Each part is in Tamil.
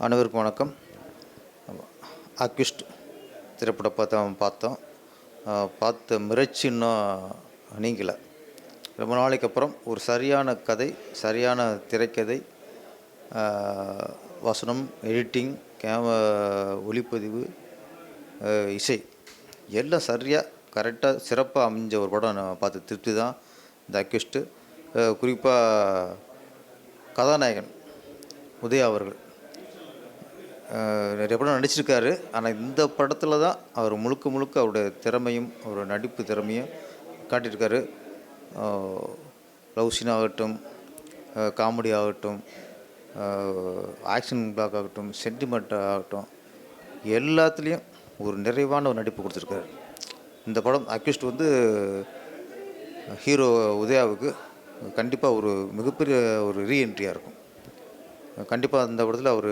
அனைவருக்கும் வணக்கம். அக்யூஸ்ட் திரைப்படம் பார்த்தோம். பார்த்த மிரட்சி இன்னும் நீங்கலை. ரொம்ப நாளைக்கு அப்புறம் ஒரு சரியான கதை, சரியான திரைக்கதை, வசனம், எடிட்டிங், ஒளிப்பதிவு, இசை எல்லாம் சரியாக கரெக்டாக சிறப்பாக அமைஞ்ச ஒரு படம் நான் பார்த்து திருப்தி தான் இந்த அக்யூஸ்ட்டு. குறிப்பாக கதாநாயகன் உதயா அவர்கள் நிறைய படம் நடிச்சிருக்காரு. ஆனால் இந்த படத்தில் தான் அவர் முழுக்க அவருடைய திறமையும் அவரோட நடிப்பு திறமையும் காட்டியிருக்காரு. லவ் சீன் ஆகட்டும், காமெடி ஆகட்டும், ஆக்ஷன் பிளாக் ஆகட்டும், சென்டிமெண்ட் ஆகட்டும், எல்லாத்துலேயும் ஒரு நிறைவான ஒரு நடிப்பு கொடுத்துருக்காரு. இந்த படம் அக்யூஸ்ட் ஹீரோ உதயாவுக்கு கண்டிப்பாக ஒரு மிகப்பெரிய ஒரு ரீஎன்ட்ரியாக இருக்கும். கண்டிப்பாக அந்த படத்தில் அவர்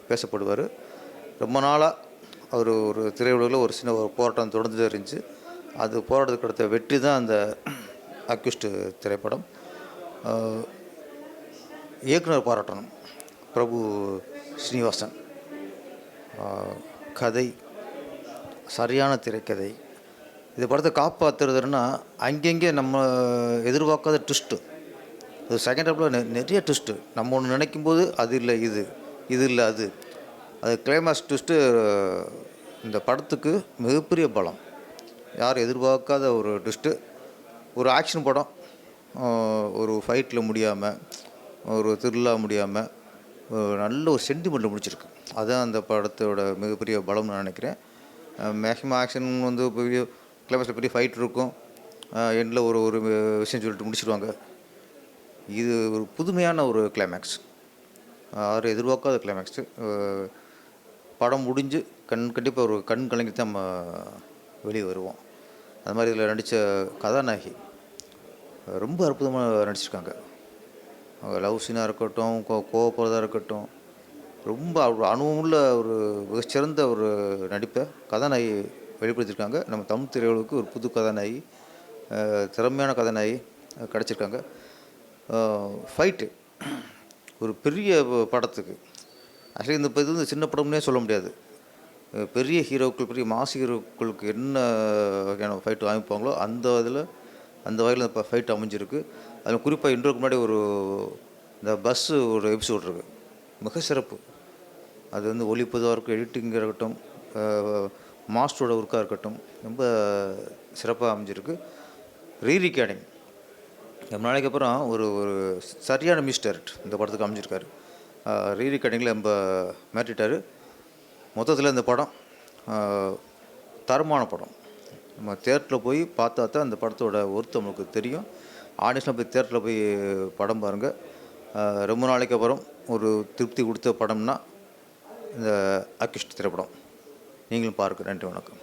பேசப்படுவார். ரொம்ப நாளாக அவர் ஒரு திரையுலகில் ஒரு சின்ன ஒரு போராட்டம் தொடர்ந்து இருந்துச்சு. அது போராட்டத்துக்கு அடுத்த வெற்றி தான் அந்த அக்யூஸ்ட் திரைப்படம். இயக்குனர் பாராட்டணும், பிரபு ஸ்ரீனிவாசன். கதை சரியான திரைக்கதை. இந்த படத்தை காப்பாற்றுறதுன்னா அங்கங்கே நம்ம எதிர்பார்க்காத ட்விஸ்ட்டு. அது செகண்ட் ஹாஃபில் நிறைய ட்விஸ்ட்டு. நம்ம ஒன்று நினைக்கும்போது அது இல்லை இது இல்லை அது கிளைமேக்ஸ் ட்விஸ்ட்டு இந்த படத்துக்கு மிகப்பெரிய பலம். யாரும் எதிர்பார்க்காத ஒரு ட்விஸ்ட்டு. ஒரு ஆக்ஷன் படம் ஒரு ஃபைட்டில் முடியாமல், ஒரு த்ரில்லாக முடியாமல், நல்ல ஒரு சென்டிமெண்ட்டில் முடிச்சிருக்கு. அதுதான் அந்த படத்தோட மிகப்பெரிய பலம்னு நான் நினைக்கிறேன். மேக்ஸிமம் ஆக்ஷன் பெரிய கிளைமேக்ஸில் பெரிய ஃபைட் இருக்கும், எண்டில் ஒரு விஷயம் சொல்லிட்டு முடிச்சிடுவாங்க. இது ஒரு புதுமையான ஒரு கிளைமேக்ஸ், யாரும் எதிர்பார்க்காத கிளைமேக்ஸு. படம் முடிஞ்சு கண்டிப்பாக ஒரு கண் கலங்கி தான் நம்ம வெளியே வருவோம். அது மாதிரி இதில் நடித்த கதாநாயகி ரொம்ப அற்புதமாக நடிச்சிருக்காங்க. லவ் சீனாக இருக்கட்டும், கோவப்படுறதாக இருக்கட்டும், ரொம்ப அனுபவமுள்ள ஒரு மிகச்சிறந்த ஒரு நடிப்பை கதாநாயகி வெளிப்படுத்தியிருக்காங்க. நம்ம தமிழ் திரையுலகுக்கு ஒரு புது கதாநாயகி, திறமையான கதாநாயகி கிடச்சிருக்காங்க. ஃபைட்டு ஒரு பெரிய படத்துக்கு ஆக்சுவலி இந்த இது சின்ன படம்னே சொல்ல முடியாது. பெரிய ஹீரோக்கள், பெரிய மாஸ் ஹீரோக்களுக்கு என்ன வகையான ஃபைட்டு அமைப்பாங்களோ அந்த வகையில் இப்போ ஃபைட் அமைஞ்சிருக்கு. அதில் குறிப்பாக இன்றைக்கு முன்னாடி இந்த பஸ்ஸு ஒரு எபிசோட் இருக்குது, மிக சிறப்பு. அது ஒளிப்பதிவாக இருக்கும், எடிட்டிங்காக இருக்கட்டும், மாஸ்டரோட ஒர்க்காக இருக்கட்டும், ரொம்ப சிறப்பாக அமைஞ்சிருக்கு. ரீரிகார்டிங் ரொம்ப நாளைக்கு அப்புறம் ஒரு சரியான மியூசிக் டைரக்டர் இந்த படத்துக்கு அமைஞ்சிருக்காரு. ரீரிகார்டிங்கில் ரொம்ப மாற்றிட்டார். மொத்தத்தில் இந்த படம் தரமான படம். நம்ம தேட்டரில் போய் பார்த்தா தான் அந்த படத்தோட ஒர்த்து நம்மளுக்கு தெரியும். ஆடியன்ஸில் போய் தேட்டரில் போய் படம் பாருங்கள். ரொம்ப நாளைக்கு அப்புறம் ஒரு திருப்தி கொடுத்த படம்னா இந்த அக்யூஸ்ட் திரைப்படம். நீங்களும் பாருங்கள். நன்றி, வணக்கம்.